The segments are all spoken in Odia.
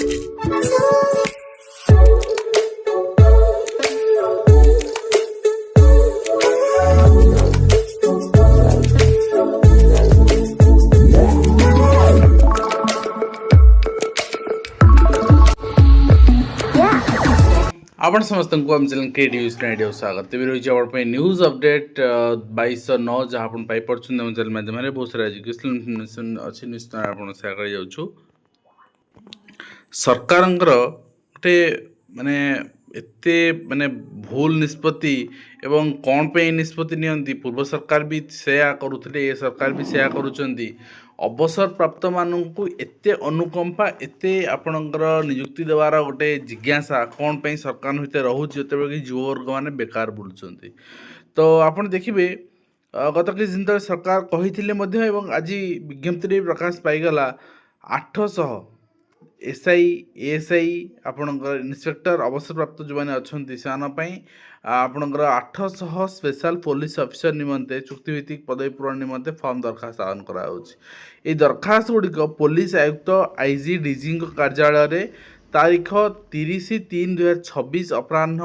आपण समस्त को आम चैनल के न्यूज रेडियो स्वागत तेज रही है न्यूज अपडेट 2209 जहाँ आप पाइपे चैनल माध्यम बहुत सारा एजुकेशनल इनफर्मेशन अच्छी निश्चित आप सेयार कर जाऊँ सरकार गोटे माने एते माने भूल निष्पत्ति एवं कौन पे निष्पत्ति नियंती पूर्व सरकार भी सेया करुले ये सरकार भी सेया करुचंती अवसर प्राप्त मानू एते अनुकंपा एते आपणकर नियुक्ति देवार गोटे जिज्ञासा कौन पे सरकार हित रोचे जो कि युववर्ग मैंने बेकार बुलूँ तो आपड़ देखिए गत किसी दिन तक सरकार कही आज विज्ञप्ति प्रकाश पाईगला 800 एसआई एएसआई आपणकर इन्स्पेक्टर अवसर प्राप्त जो मैंने अच्छा से आपणकर 800 स्पेशल पुलिस ऑफिसर निमंते चुक्तिभित्तिक पदवी पूरण निमंते फॉर्म दरखास्त आह्वान करा दरखास्त गुड़िक पुलिस आयुक्त आईजी डीजी कार्यालय रे तारीख 30/3/2026 अपराह्न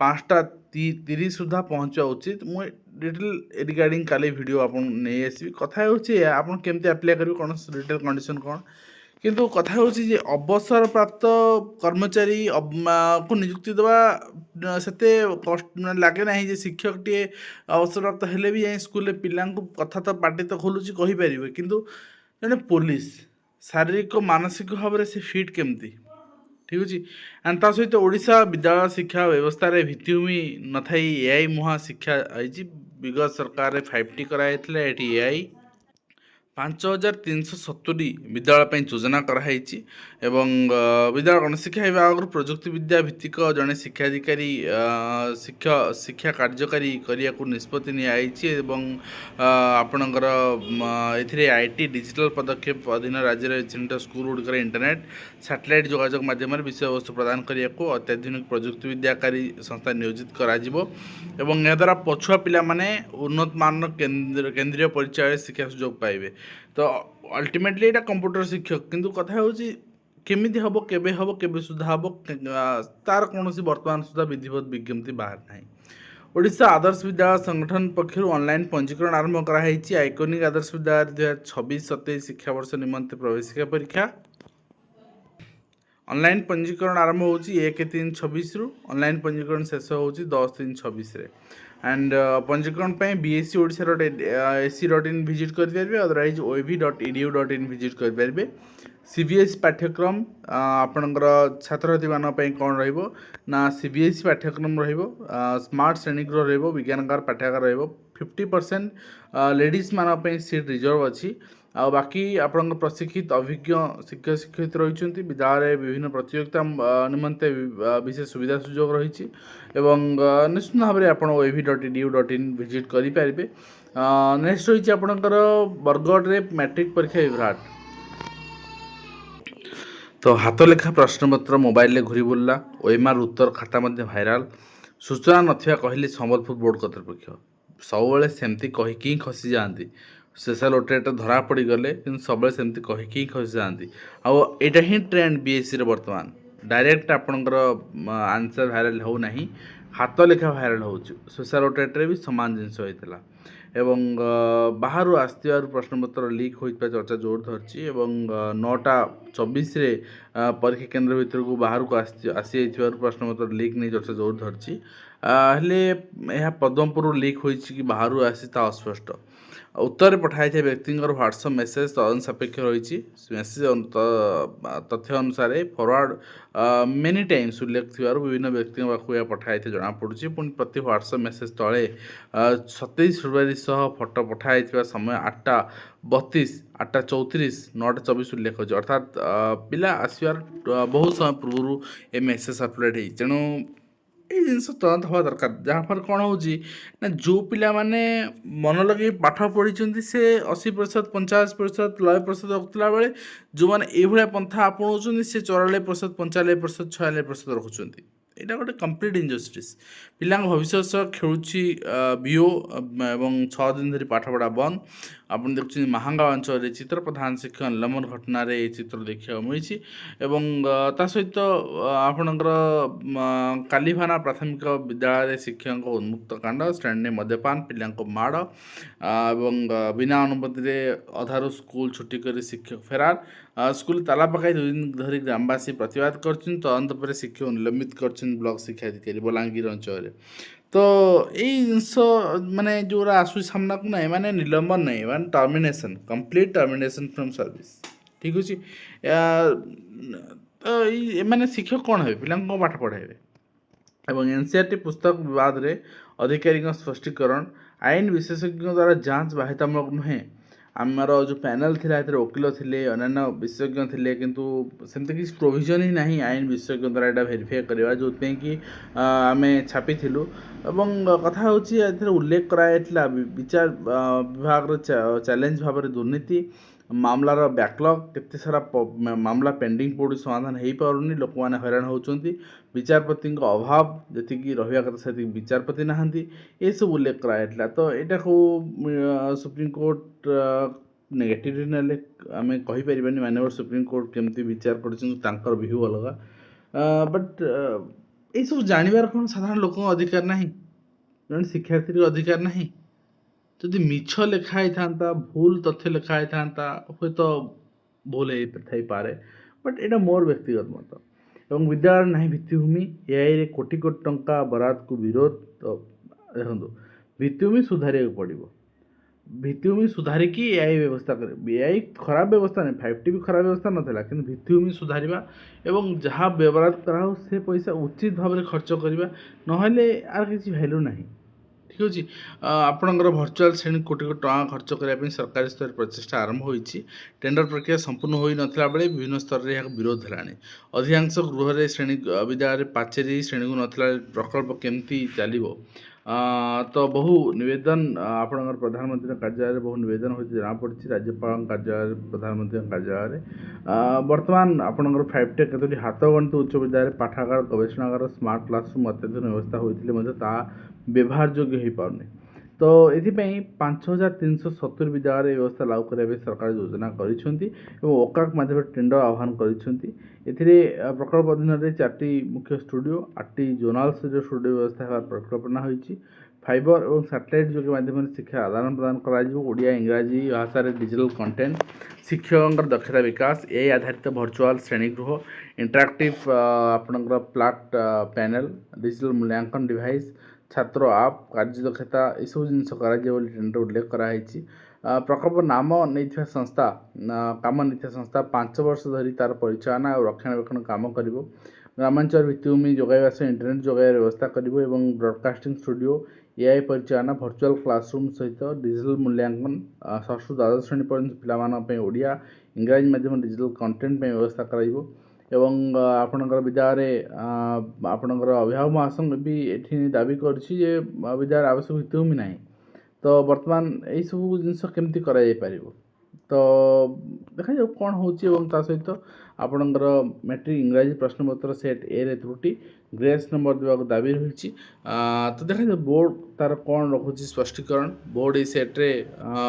5:30 सुधा पहुँचा उचित मु डिटेल रिगार्डिंग काली वीडियो आप नहीं आसबि कथा आप केमती अप्लाई करेंगे कौन डिटेल कंडीशन कौन किंतु कथा होची अवसर प्राप्त कर्मचारी को नियुक्ति देवा सेते कष्ट लगे ना जे शिक्षक टे अवसर प्राप्त हेले भी जाए स्कूल पिला कथा तो पार्टी तो खोलुची कही पारे किंतु जने पुलिस शारीरिक मानसिक भाव से फिट केमती ठीक अच्छे एंड ता सहित ओडिशा विद्यालय शिक्षा व्यवस्था रे भित्तिभूमि न थाई एआई मुहा शिक्षा आई विगत सरकार 5T कराइथिले एटी एआई 5370 विद्यालय योजना कराई विद्यालय गणशिक्षा विभाग प्रजुक्ति विद्या भित्तिक जड़े शिक्षाधिकारी शिक्षा कार्यकारी करने को निष्पत्ति नियाई आपणकर ए आईटी डिजिटल पदक्षेप अधीन राज्य चिन्हित स्कूल गुड़िकर इंटरनेट सैटेलाइट जोगाजोग माध्यम विषय वस्तु प्रदान करने को अत्याधुनिक प्रजुक्ति विद्याकारी संस्था नियोजित द्वारा पछुआ पिला माने उन्नत मान केंद्रीय परिचय शिक्षा सुजोग पाइबे तो अल्टीमेटली यहाँ कंप्यूटर शिक्षक किंतु कथा होची केमिति हबो केबे हबो केबे सुधा हबो तार कौन वर्तमान सुधा विधिवत विज्ञप्ति बाहर ना ओडिशा आदर्श विद्यालय संगठन पक्षर ऑनलाइन पंजीकरण आरंभ कराई आइकोनिक आदर्श विद्यालय 2026-27 शिक्षावर्ष निमंते प्रवेशिका परीक्षा ऑनलाइन पंजीकरण आरंभ हो 1-3-26 रु ऑनलाइन पंजीकरण शेष हो 10-3-26 एंड पंजीकरण बीएससी odsc.in विजिट करेंगे अदरवाइज oev.edu.in विजिट करेंगे सीबीएसई पाठ्यक्रम आपणकर छात्रछात्री मानी कौन रहा सीबीएसई पाठ्यक्रम स्मार्ट श्रेणीगृह विज्ञानगार पाठ्यागार 50% लेडीज मानी सीट रिजर्व अच्छी आ बाकी आपण प्रशिक्षित अभिज्ञ शिक्षक शिक्षयित्री रही विद्यालय विभिन्न प्रतियोगिता निमंते विशेष सुविधा सुजोग रही निश्चित भाव में आप oev.edu.in विजिट करेंगे नेक्स्ट रही आपणकर बरगढ़ रे मैट्रिक परीक्षा विभ्राट तो हाथ लेखा प्रश्नपत्र मोबाइल रे घूरी बुलला ओएमआर उत्तर खाता मध्य भाइराल सूचना नथिया कहले संबलपुर बोर्ड कर्तृपक्ष सब सेमती कहीकि खसी जाती स्पेशल ओटेट धरा पड़ी गले कि सब सेमती कहीकि खसी जाती आईटा ही ट्रेंड बीएससी रे वर्तमान डायरेक्ट आपणकर आंसर भाइराल हो नहीं हाथ लेखा भाइराल हो स्पेशल ओटेट रे भी सामान जिनस होता एवं बाहर आसवर प्रश्नपत्र लीक होता चर्चा जोर धरती 9:24 परीक्षा केन्द्र भितर को बाहर को आसी प्रश्नपत्र लीक नहीं चर्चा जोर धरती हेले पद्मपुर लीक हो बाहर आसी अस्पष्ट उत्तर पठाई व्यक्ति व्हाट्सएप मेसेज तदंत सापेक्ष रही मेसेज तथ्य अनुसार फरवर्ड मेनी टाइम्स उल्लेख थी विभिन्न व्यक्ति पाखु पठाई जमापड़ी पुणी प्रति व्हाट्सएप मेसेज तले 27 फरवरी फोटो पठाई समय 8:32 8:34 9:24 उल्लेख हो अर्थात पिला आसवार बहुत समय पूर्व ए मेसेज अपलोड हो तेणु ये जिनस तदंत हवा दरकार जहाँफल कौन हो जो पिला माने मन लगे पाठ पढ़ी से 80% 50% 100% रखुला बेले जो मैंने ये पंथा आपणाऊँ से 84% 95% 96% रखुच्च यहाँ गोटे कम्प्लीट इनजस्टिस पिला भविष्य खेलुची बीओ एवं 6 दिन धरी पाठपढ़ा बंद ଆପଣ ଦେଖୁଛନ୍ତି ମାହାଙ୍ଗା ଅଞ୍ଚଳରେ ଚିତ୍ର ପ୍ରଧାନ ଶିକ୍ଷକ ନିଲମ୍ବନ ଘଟଣାରେ ଏହି ଚିତ୍ର ଦେଖିବାକୁ ମିଳିଛି ଏବଂ ତା ସହିତ ଆପଣଙ୍କର କାଲିଭାନା ପ୍ରାଥମିକ ବିଦ୍ୟାଳୟରେ ଶିକ୍ଷକଙ୍କ ଉନ୍ମୁକ୍ତ କାଣ୍ଡ, ଶ୍ରେଣୀରେ ମଦ୍ୟପାନ, ପିଲାଙ୍କୁ ମାଡ଼ ଏବଂ ବିନା ଅନୁମତିରେ ଅଧାରୁ ସ୍କୁଲ ଛୁଟି କରି ଶିକ୍ଷକ ଫେରାର। ସ୍କୁଲ ତାଲା ପକାଇ 2 ଦିନ ଧରି ଗ୍ରାମବାସୀ ପ୍ରତିବାଦ କରିଛନ୍ତି। ତଦନ୍ତ ପରେ ଶିକ୍ଷକ ନିଲମ୍ବିତ କରିଛନ୍ତି ବ୍ଲକ ଶିକ୍ଷାଧିକାରୀ ବଲାଙ୍ଗୀର ଅଞ୍ଚଳରେ। ତ ଏଇ ଜିନିଷ ମାନେ ଯେଉଁଗୁଡ଼ା ଆସୁଛି ସାମ୍ନାକୁ ନାହିଁ, ମାନେ ନିଲମ୍ବନ ନାହିଁ, ମାନେ termination, complete termination from service. ଠିକ୍ ଅଛି। ତ ଏମାନେ ଶିକ୍ଷକ କ'ଣ ହେବେ? ପିଲାଙ୍କୁ କ'ଣ ପାଠ ପଢ଼ାଇବେ? ଏବଂ NCERT ପୁସ୍ତକ ବିବାଦରେ ଅଧିକାରୀଙ୍କ ସ୍ପଷ୍ଟୀକରଣ, ଆଇନ ବିଶେଷଜ୍ଞଙ୍କ ଦ୍ୱାରା ଯାଞ୍ଚ ବାଧ୍ୟତାମୂଳକ ନୁହେଁ। ଆମର ଯେଉଁ ପ୍ୟାନେଲ୍ ଥିଲା ସେଥିରେ ଓକିଲ ଥିଲେ, ଅନ୍ୟାନ୍ୟ ବିଶେଷଜ୍ଞ ଥିଲେ, କିନ୍ତୁ ସେମିତି କିଛି ପ୍ରୋଭିଜନ୍ ହିଁ ନାହିଁ ଆଇନ ବିଶେଷଜ୍ଞ ଦ୍ୱାରା ଏଇଟା ଭେରିଫାଏ କରିବା, ଯେଉଁଥିପାଇଁ କି ଆମେ ଛାପିଥିଲୁ। ଏବଂ କଥା ହେଉଛି ଏଥିରେ ଉଲ୍ଲେଖ କରାଯାଇଥିଲା ବିଚାର ବିଭାଗର ଚ୍ୟାଲେଞ୍ଜ ଭାବରେ ଦୁର୍ନୀତି, ମାମଲାର ବ୍ୟାକ୍ଲଗ୍, କେତେ ସାରା ମାମଲା ପେଣ୍ଡିଂ ପଡ଼ୁଛି, ସମାଧାନ ହୋଇପାରୁନି, ଲୋକମାନେ ହଇରାଣ ହେଉଛନ୍ତି, ବିଚାରପତିଙ୍କ ଅଭାବ, ଯେତିକି ରହିବା କଥା ସେତିକି ବିଚାରପତି ନାହାନ୍ତି, ଏସବୁ ଉଲ୍ଲେଖ କରାଯାଇଥିଲା। ତ ଏଇଟାକୁ ସୁପ୍ରିମକୋର୍ଟ ନେଗେଟିଭଲି ନେଲେ ଆମେ କହିପାରିବାନି, ମାନ୍ୟବର ସୁପ୍ରିମକୋର୍ଟ କେମିତି ବିଚାର କରିଛନ୍ତି, ତାଙ୍କର ଭିୟୁ ଅଲଗା। ବଟ୍ ଏଇସବୁ ଜାଣିବାର କ'ଣ ସାଧାରଣ ଲୋକଙ୍କ ଅଧିକାର ନାହିଁ? ଜଣେ ଶିକ୍ଷାର୍ଥୀର ଅଧିକାର ନାହିଁ? ଯଦି ମିଛ ଲେଖା ହେଇଥାନ୍ତା, ଭୁଲ ତଥ୍ୟ ଲେଖା ହେଇଥାନ୍ତା, ହୁଏତ ଭୁଲ ହେଇଥାଇପାରେ, ବଟ୍ ଏଇଟା ମୋର ବ୍ୟକ୍ତିଗତ ମତ। ଏବଂ ବିଦ୍ୟାଳୟରେ ନାହିଁ ଭିତ୍ତିଭୂମି, ଏଆଇରେ କୋଟି କୋଟି ଟଙ୍କା ବରାଦକୁ ବିରୋଧ। ତ ଦେଖନ୍ତୁ, ଭିତ୍ତିଭୂମି ସୁଧାରିବାକୁ ପଡ଼ିବ। ଭିତ୍ତିଭୂମି ସୁଧାରିକି ଏଆଇ ବ୍ୟବସ୍ଥା କରିବ। ଏଆଇ ଖରାପ ବ୍ୟବସ୍ଥା ନାହିଁ, 5T ବି ଖରାପ ବ୍ୟବସ୍ଥା ନଥିଲା, କିନ୍ତୁ ଭିତ୍ତିଭୂମି ସୁଧାରିବା ଏବଂ ଯାହା ବ୍ୟବହାର କରାହେଉ ସେ ପଇସା ଉଚିତ ଭାବରେ ଖର୍ଚ୍ଚ କରିବା, ନହେଲେ ଆର କିଛି ଭ୍ୟାଲ୍ୟୁ ନାହିଁ। ଠିକ୍ ଅଛି। ଆପଣଙ୍କର ଭର୍ଚୁଆଲ୍ ଶ୍ରେଣୀ କୋଟି କୋଟି ଟଙ୍କା ଖର୍ଚ୍ଚ କରିବା ପାଇଁ ସରକାରୀ ସ୍ତରରେ ପ୍ରଚେଷ୍ଟା ଆରମ୍ଭ ହୋଇଛି। ଟେଣ୍ଡର ପ୍ରକ୍ରିୟା ସମ୍ପୂର୍ଣ୍ଣ ହୋଇନଥିଲା ବେଳେ ବିଭିନ୍ନ ସ୍ତରରେ ଏହାକୁ ବିରୋଧ ହେଲାଣି। ଅଧିକାଂଶ ଗୃହରେ ଶ୍ରେଣୀ ବିଦ୍ୟାଳୟରେ ପାଚେରୀ, ଶ୍ରେଣୀକୁ ନଥିଲା ପ୍ରକଳ୍ପ କେମିତି ଚାଲିବ? ତ ବହୁ ନିବେଦନ ଆପଣଙ୍କର ପ୍ରଧାନମନ୍ତ୍ରୀଙ୍କ କାର୍ଯ୍ୟାଳୟରେ ବହୁ ନିବେଦନ ହୋଇଛି ଜଣାପଡ଼ିଛି, ରାଜ୍ୟପାଳଙ୍କ କାର୍ଯ୍ୟାଳୟରେ, ପ୍ରଧାନମନ୍ତ୍ରୀଙ୍କ କାର୍ଯ୍ୟାଳୟରେ। ବର୍ତ୍ତମାନ ଆପଣଙ୍କର 5T କେତୋଟି ହାତ ଗଣିତ ଉଚ୍ଚ ବିଦ୍ୟାଳୟରେ ପାଠାଗାର, ଗବେଷଣାଗାର, ସ୍ମାର୍ଟ କ୍ଲାସରୁମ୍ ଅତ୍ୟାଧୁନିକ ବ୍ୟବସ୍ଥା ହୋଇଥିଲେ ମଧ୍ୟ ତାହା ବ୍ୟବହାର ଯୋଗ୍ୟ ହୋଇପାରୁନି। ତ ଏଥିପାଇଁ 5370 ବିଦ୍ୟାଳୟରେ ଏହି ବ୍ୟବସ୍ଥା ଲାଗୁ କରିବା ପାଇଁ ସରକାର ଯୋଜନା କରିଛନ୍ତି ଏବଂ ଓକାକ୍ ମାଧ୍ୟମରେ ଟେଣ୍ଡର ଆହ୍ୱାନ କରିଛନ୍ତି। ଏଥିରେ ପ୍ରକଳ୍ପ ଅଧୀନରେ 4ଟି ମୁଖ୍ୟ ଷ୍ଟୁଡ଼ିଓ, 8ଟି ଜୋନାଲ ସ୍ତରୀୟ ଷ୍ଟୁଡ଼ିଓ ବ୍ୟବସ୍ଥା ହେବାର ପରିକଳ୍ପନା ହୋଇଛି। ଫାଇବର ଏବଂ ସାଟେଲାଇଟ୍ ଯୋଗେ ମାଧ୍ୟମରେ ଶିକ୍ଷା ଆଦାନ ପ୍ରଦାନ କରାଯିବ। ଓଡ଼ିଆ, ଇଂରାଜୀ ଭାଷାରେ ଡିଜିଟାଲ କଣ୍ଟେଣ୍ଟ, ଶିକ୍ଷକଙ୍କର ଦକ୍ଷତା ବିକାଶ, ଏଆଇ ଆଧାରିତ ଭର୍ଚୁଆଲ୍ ଶ୍ରେଣୀଗୃହ, ଇଣ୍ଟରାକ୍ଟିଭ୍ ଆପଣଙ୍କର ପ୍ଲାଟ୍ ପ୍ୟାନେଲ୍, ଡିଜିଟାଲ ମୂଲ୍ୟାଙ୍କନ ଡିଭାଇସ୍, ଛାତ୍ର ଆପ୍, କାର୍ଯ୍ୟଦକ୍ଷତା, ଏସବୁ ଜିନିଷ କରାଯିବ ବୋଲି ଟେଣ୍ଡର ଉଲ୍ଲେଖ କରାଯାଇଛି। ପ୍ରକଳ୍ପ କାମ ନେଇଥିବା ସଂସ୍ଥା 5 ବର୍ଷ ଧରି ତା'ର ପରିଚାଳନା ଓ ରକ୍ଷଣାବେକ୍ଷଣ କାମ କରିବ। ଗ୍ରାମାଞ୍ଚଳ ଭିତ୍ତିଭୂମି ଯୋଗାଇବା ସହ ଇଣ୍ଟରନେଟ୍ ଯୋଗାଇବାର ବ୍ୟବସ୍ଥା କରିବ ଏବଂ ବ୍ରଡକାଷ୍ଟିଂ ଷ୍ଟୁଡ଼ିଓ, ଏଆଇ ପରିଚାଳନା, ଭର୍ଚୁଆଲ୍ କ୍ଲାସରୁମ୍ ସହିତ ଡିଜିଟାଲ ମୂଲ୍ୟାଙ୍କନ, 6ରୁ ଦ୍ୱାଦଶ ଶ୍ରେଣୀ ପର୍ଯ୍ୟନ୍ତ ପିଲାମାନଙ୍କ ପାଇଁ ଓଡ଼ିଆ, ଇଂରାଜୀ ମାଧ୍ୟମ ଡିଜିଟାଲ କଣ୍ଟେଣ୍ଟ ପାଇଁ ବ୍ୟବସ୍ଥା କରାଯିବ। ଏବଂ ଆପଣଙ୍କର ବିଦ୍ୟାଳୟରେ ଆପଣଙ୍କର ଅଭିଭାବକ ମହାସଂଘ ବି ଏଠି ଦାବି କରିଛି ଯେ ବିଦ୍ୟାଳୟରେ ଆବଶ୍ୟକ ଭିତ୍ତିଭୂମି ନାହିଁ। ତ ବର୍ତ୍ତମାନ ଏଇସବୁ ଜିନିଷ କେମିତି କରାଯାଇପାରିବ? ତ ଦେଖାଯାଉ କ'ଣ ହେଉଛି। ଏବଂ ତା ସହିତ ଆପଣଙ୍କର ମ୍ୟାଟ୍ରିକ୍ ଇଂରାଜୀ ପ୍ରଶ୍ନପତ୍ର ସେଟ୍ ଏରେ ତ୍ରୁଟି, ଗ୍ରେସ୍ ନମ୍ବର ଦେବାକୁ ଦାବି ରହିଛି। ତ ଦେଖାଯାଉ ବୋର୍ଡ଼ ତା'ର କ'ଣ ରଖୁଛି ସ୍ପଷ୍ଟୀକରଣ। ବୋର୍ଡ଼ ଏଇ ସେଟ୍ରେ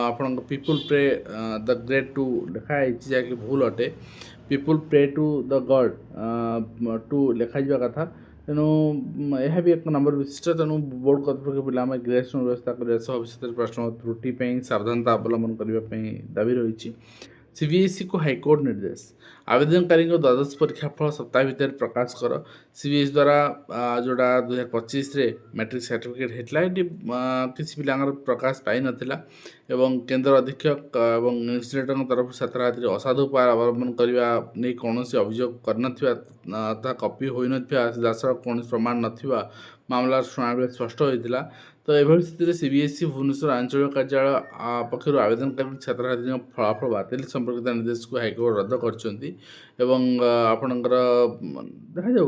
ଆପଣଙ୍କ people pray the great to ଲେଖା ହେଇଛି, ଯାହାକି ଭୁଲ ଅଟେ। People pray to the god to ଲେଖାଯିବା କଥା। ତେଣୁ ଏହା ବି 1 ନମ୍ବର ବିଶିଷ୍ଟ। ତେଣୁ ବୋର୍ଡ଼ କର୍ତ୍ତୃପକ୍ଷ ପିଲାମାନେ ଗ୍ରେସ୍ ବ୍ୟବସ୍ଥା କରିବା ସହ ଭବିଷ୍ୟତରେ ପ୍ରଶ୍ନ ତ୍ରୁଟି ପାଇଁ ସାବଧାନତା ଅବଲମ୍ବନ କରିବା ପାଇଁ ଦାବି ରହିଛି। CBSEକୁ ହାଇକୋର୍ଟ ନିର୍ଦ୍ଦେଶ, ଆବେଦନକାରୀଙ୍କ ଦ୍ୱାଦଶ ପରୀକ୍ଷା ଫଳ ସପ୍ତାହ ଭିତରେ ପ୍ରକାଶ କର। CBSE ଦ୍ୱାରା ଯେଉଁଟା 2025ରେ ମ୍ୟାଟ୍ରିକ୍ ସାର୍ଟିଫିକେଟ୍ ହେଇଥିଲା, ଏଠି କିଛି ପିଲାଙ୍କର ପ୍ରକାଶ ପାଇନଥିଲା ଏବଂ କେନ୍ଦ୍ର ଅଧୀକ୍ଷକ ଏବଂ ନ୍ୟୁଜ୍ଲେଟରଙ୍କ ତରଫରୁ ଛାତ୍ରଛାତ୍ରୀ ଅସାଧୁ ଉପାୟ ଅବଲମ୍ବନ କରିବା ନେଇ କୌଣସି ଅଭିଯୋଗ କରିନଥିବା, ତାହା କପି ହୋଇନଥିବା, ସିଧାସଳଖ କୌଣସି ପ୍ରମାଣ ନଥିବା ମାମଲାର ଶୁଣାଣି ବେଳେ ସ୍ପଷ୍ଟ ହୋଇଥିଲା। ତ ଏଭଳି ସ୍ଥିତିରେ CBSE ଭୁବନେଶ୍ୱର ଆଞ୍ଚଳିକ କାର୍ଯ୍ୟାଳୟ ପକ୍ଷରୁ ଆବେଦନକାରୀ ଛାତ୍ରଛାତ୍ରୀଙ୍କ ଫଳାଫଳ ବାତିଲ ସମ୍ପର୍କିତ ନିର୍ଦ୍ଦେଶକୁ ହାଇକୋର୍ଟ ରଦ୍ଦ କରିଛନ୍ତି। ଏବଂ ଆପଣଙ୍କର ଦେଖାଯାଉ,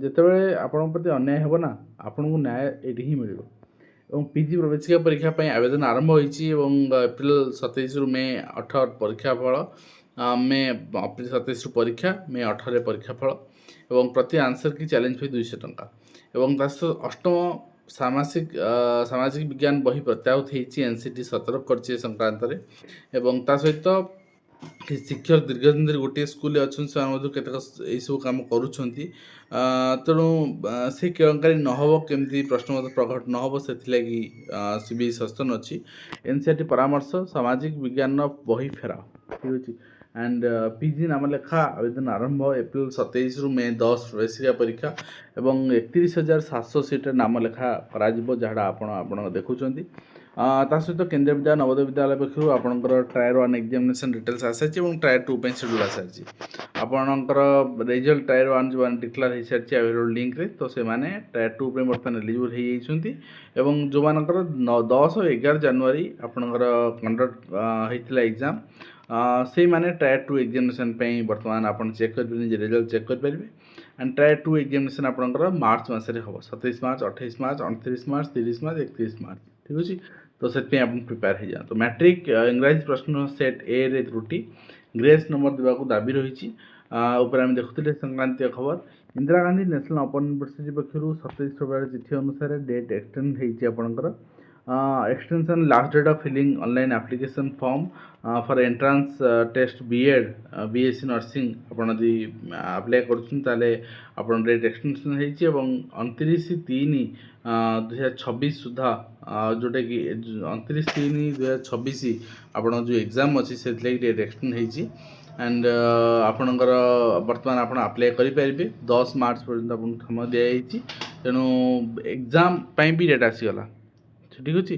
ଯେତେବେଳେ ଆପଣଙ୍କ ପ୍ରତି ଅନ୍ୟାୟ ହେବ ନା, ଆପଣଙ୍କୁ ନ୍ୟାୟ ଏଇଠି ହିଁ ମିଳିବ। ଏବଂ PG ପ୍ରବେଶିକା ପରୀକ୍ଷା ପାଇଁ ଆବେଦନ ଆରମ୍ଭ ହୋଇଛି ଏବଂ ଏପ୍ରିଲ 27ରୁ ମେ 18 ପରୀକ୍ଷା ଫଳ, ଏପ୍ରିଲ 27ରୁ ପରୀକ୍ଷା, ମେ 18ରେ ପରୀକ୍ଷା ଫଳ ଏବଂ ପ୍ରତି ଆନ୍ସର କି ଚ୍ୟାଲେଞ୍ଜ ଫି 200 ଟଙ୍କା। ଏବଂ ତା ସହିତ 8ମ ସାମାଜିକ ବିଜ୍ଞାନ ବହି ପ୍ରତ୍ୟାହୃତ ହେଇଛି, ଏନ୍ସିଟି ସତର୍କ କରିଛି ଏ ସଂକ୍ରାନ୍ତରେ। ଏବଂ ତା ସହିତ ଶିକ୍ଷକ ଦୀର୍ଘ ଦିନ ଧରି ଗୋଟିଏ ସ୍କୁଲରେ ଅଛନ୍ତି, ସେମାନେ ମଧ୍ୟ କେତେକ ଏଇସବୁ କାମ କରୁଛନ୍ତି। ତେଣୁ ସେ କେଳଙ୍କାରୀ ନ ହେବ, କେମିତି ପ୍ରଶ୍ନପତ୍ର ପ୍ରଘଟ ନ ହେବ, ସେଥିଲାଗି ସିବିଆଇ ସଚେତନ ଅଛି। ଏନ୍ସିଆର୍ଟି ପରାମର୍ଶ, ସାମାଜିକ ବିଜ୍ଞାନର ବହି ଫେରାଅ, ଠିକ୍ ଅଛି। ଆଣ୍ଡ ପିଜି ନାମଲେଖା ଆବେଦନ ଆରମ୍ଭ ଏପ୍ରିଲ 27ରୁ ମେ 10 ପ୍ରବେଶିକା ପରୀକ୍ଷା ଏବଂ 31,700 ସିଟ୍ରେ ନାମଲେଖା କରାଯିବ, ଯାହା ଆପଣ ଦେଖୁଛନ୍ତି। ତା ସହିତ କେନ୍ଦ୍ରୀୟ ବିଦ୍ୟାଳୟ ନବୋଦୟ ବିଦ୍ୟାଳୟ ପକ୍ଷରୁ ଆପଣଙ୍କର ଟ୍ରାଏଲ୍ 1 ଏକ୍ଜାମିନେସନ୍ ଡିଟେଲ୍ସ ଆସିଛି ଏବଂ ଟ୍ରାଏଲ୍ 2 ପାଇଁ ସେଡ୍ୟୁଲ୍ ଆସିଛି। ଆପଣଙ୍କର ରେଜଲ୍ଟ ଟ୍ରାଏଲ୍ 1 ଯେଉଁମାନେ ଡିକ୍ଲାର ହୋଇସାରିଛି ଆଭେଲେବଲ୍ ଲିଙ୍କରେ, ତ ସେମାନେ ଟ୍ରାଏଲ୍ 2 ପାଇଁ ବର୍ତ୍ତମାନ ଏଲିଜିବଲ୍ ହୋଇଯାଇଛନ୍ତି। ଏବଂ ଯେଉଁମାନଙ୍କର 10 ଓ 11 ଜାନୁଆରୀ ଆପଣଙ୍କର କଣ୍ଡକ୍ଟ ହୋଇଥିଲା ଏକ୍ଜାମ୍, ସେଇମାନେ ଟ୍ରାଏଲ୍ 2 ଏକ୍ଜାମିନେସନ୍ ପାଇଁ ବର୍ତ୍ତମାନ ଆପଣ ଚେକ୍ କରିପାରିବେ, ନିଜେ ରେଜଲ୍ଟ ଚେକ୍ କରିପାରିବେ। ଆଣ୍ଡ ଟ୍ରାଏଲ୍ 2 ଏକ୍ଜାମିନେସନ୍ ଆପଣଙ୍କର ମାର୍ଚ୍ଚ ମାସରେ ହେବ, 27 March, 28 March, 29 March, 30 March, 31 March, ଠିକ୍ ଅଛି। ତ ସେଥିପାଇଁ ଆପଣ ପ୍ରିପେୟାର ହେଇଯାଆନ୍ତୁ। ମ୍ୟାଟ୍ରିକ୍ ଇଂରାଜୀ ପ୍ରଶ୍ନ ସେଟ୍ ଏରେ ତ୍ରୁଟି, ଗ୍ରେସ୍ ନମ୍ବର ଦେବାକୁ ଦାବି ରହିଛି ଉପରେ ଆମେ ଦେଖୁଥିଲେ ସଂକ୍ରାନ୍ତୀୟ ଖବର। Indira Gandhi national open university ପକ୍ଷରୁ 27 ଫେବୃଆରୀ ଚିଠି ଅନୁସାରେ ଡେଟ୍ ଏକ୍ସଟେଣ୍ଡ ହେଇଛି ଆପଣଙ୍କର। extension last date of filling online application form for entrance test B.Ed BSc nursing ଆପଣ ଯଦି ଆପ୍ଲାଏ କରୁଛନ୍ତି ତାହେଲେ ଆପଣ ଡେଟ୍ ଏକ୍ସଟେନସନ୍ ହେଇଛି ଏବଂ 29/3/2026 ସୁଦ୍ଧା ଯେଉଁଟାକି 29/3/2026 ଆପଣଙ୍କ ଯେଉଁ ଏକ୍ଜାମ୍ ଅଛି ସେଥିଲାଗି ଡେଟ୍ ଏକ୍ସଟେଣ୍ଡ ହେଇଛି। ଆଣ୍ଡ ଆପଣଙ୍କର ବର୍ତ୍ତମାନ ଆପଣ ଆପ୍ଲାଏ କରିପାରିବେ, 10 ମାର୍ଚ୍ଚ ପର୍ଯ୍ୟନ୍ତ ଆପଣଙ୍କୁ ସମୟ ଦିଆଯାଇଛି। ତେଣୁ ଏକ୍ଜାମ୍ ପାଇଁ ବି ଡେଟ୍ ଆସିଗଲା, ଠିକ୍ ଅଛି।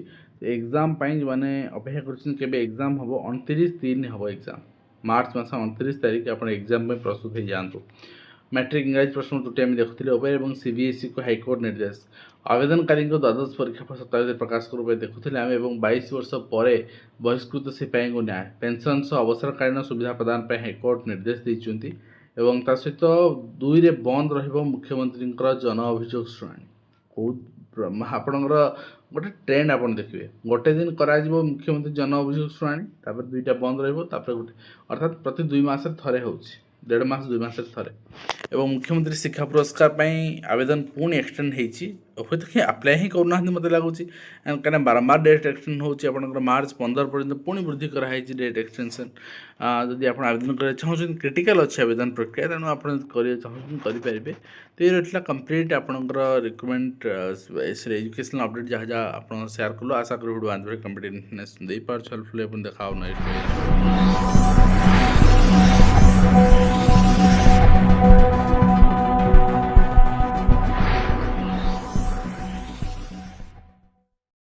ଏକ୍ଜାମ୍ ପାଇଁ ଯେଉଁମାନେ ଅପେକ୍ଷା କରୁଛନ୍ତି କେବେ ଏକ୍ଜାମ୍ ହେବ, 29/3 ହେବ ଏକ୍ଜାମ୍, ମାର୍ଚ୍ଚ ମାସ 29 ତାରିଖ ଆପଣ ଏକ୍ଜାମ୍ ପାଇଁ ପ୍ରସ୍ତୁତ ହୋଇଯାଆନ୍ତୁ। ମ୍ୟାଟ୍ରିକ୍ ଇଂରାଜୀ ପ୍ରଶ୍ନ ତ୍ରୁଟି ଆମେ ଦେଖୁଥିଲେ ଉପରେ ଏବଂ ସିବିଏସ୍ଇକୁ ହାଇକୋର୍ଟ ନିର୍ଦ୍ଦେଶ। ଆବେଦନକାରୀଙ୍କ ଦ୍ୱାଦଶ ପରୀକ୍ଷାଫଳ 27 ପ୍ରକାଶ କରିବା ପାଇଁ ଦେଖୁଥିଲେ ଆମେ ଏବଂ 22 ବର୍ଷ ପରେ ବହିଷ୍କୃତ ସିପାହୀଙ୍କୁ ନ୍ୟାୟ, ପେନ୍ସନ୍ ସହ ଅବସରକାଳୀନ ସୁବିଧା ପ୍ରଦାନ ପାଇଁ ହାଇକୋର୍ଟ ନିର୍ଦ୍ଦେଶ ଦେଇଛନ୍ତି। ଏବଂ ତା ସହିତ 2ରେ ବନ୍ଦ ରହିବ ମୁଖ୍ୟମନ୍ତ୍ରୀଙ୍କର ଜନ ଅଭିଯୋଗ ଶୁଣାଣି। ଆପଣଙ୍କର ଗୋଟେ ଟ୍ରେଣ୍ଡ ଆପଣ ଦେଖିବେ, ଗୋଟେ ଦିନ କରାଯିବ ମୁଖ୍ୟମନ୍ତ୍ରୀ ଜନ ଅଭିଯୋଗ ଶୁଣାଣି, ତାପରେ 2ଟା ବନ୍ଦ ରହିବ, ତାପରେ ଗୋଟେ, ଅର୍ଥାତ୍ ପ୍ରତି 2 ମାସରେ ଥରେ ହେଉଛି, 1.5 ମାସ 2 ମାସରେ ଥରେ। ଏବଂ ମୁଖ୍ୟମନ୍ତ୍ରୀ ଶିକ୍ଷା ପୁରସ୍କାର ପାଇଁ ଆବେଦନ ପୁଣି ଏକ୍ସଟେଣ୍ଡ ହେଇଛି, ହୁଏତ କି ଆପ୍ଲାଏ ହିଁ କରୁନାହାନ୍ତି ମୋତେ ଲାଗୁଛି, କାହିଁକିନା ବାରମ୍ବାର ଡେଟ୍ ଏକ୍ସଟେଣ୍ଡ ହେଉଛି। ଆପଣଙ୍କର ମାର୍ଚ୍ଚ 15 ପର୍ଯ୍ୟନ୍ତ ପୁଣି ବୃଦ୍ଧି କରାହେଇଛି ଡେଟ୍ ଏକ୍ସଟେନସନ୍। ଯଦି ଆପଣ ଆବେଦନ କରିବାକୁ ଚାହୁଁଛନ୍ତି, କ୍ରିଟିକାଲ୍ ଅଛି ଆବେଦନ ପ୍ରକ୍ରିୟା, ତେଣୁ ଆପଣ କରିବାକୁ ଚାହୁଁଛନ୍ତି କରିପାରିବେ। ତ ଏ ରହିଥିଲା କମ୍ପ୍ଲିଟ୍ ଆପଣଙ୍କର ରିକ୍ରୁଟମେଣ୍ଟ ଏଜୁକେସନାଲ୍ ଅପଡ଼େଟ୍ ଯାହା ଯାହା ଆପଣ ସେୟାର କଲୁ। ଆଶା କରୁ ଭିଡ଼ିଓ ବାନ୍ଧିବେ କମ୍ପ୍ଲିଟ୍ ଇନଫର୍ମେସନ୍ ଦେଇପାରୁଛୁ, ହେଲ୍ପଫୁଲ୍ ଏବଂ ଦେଖା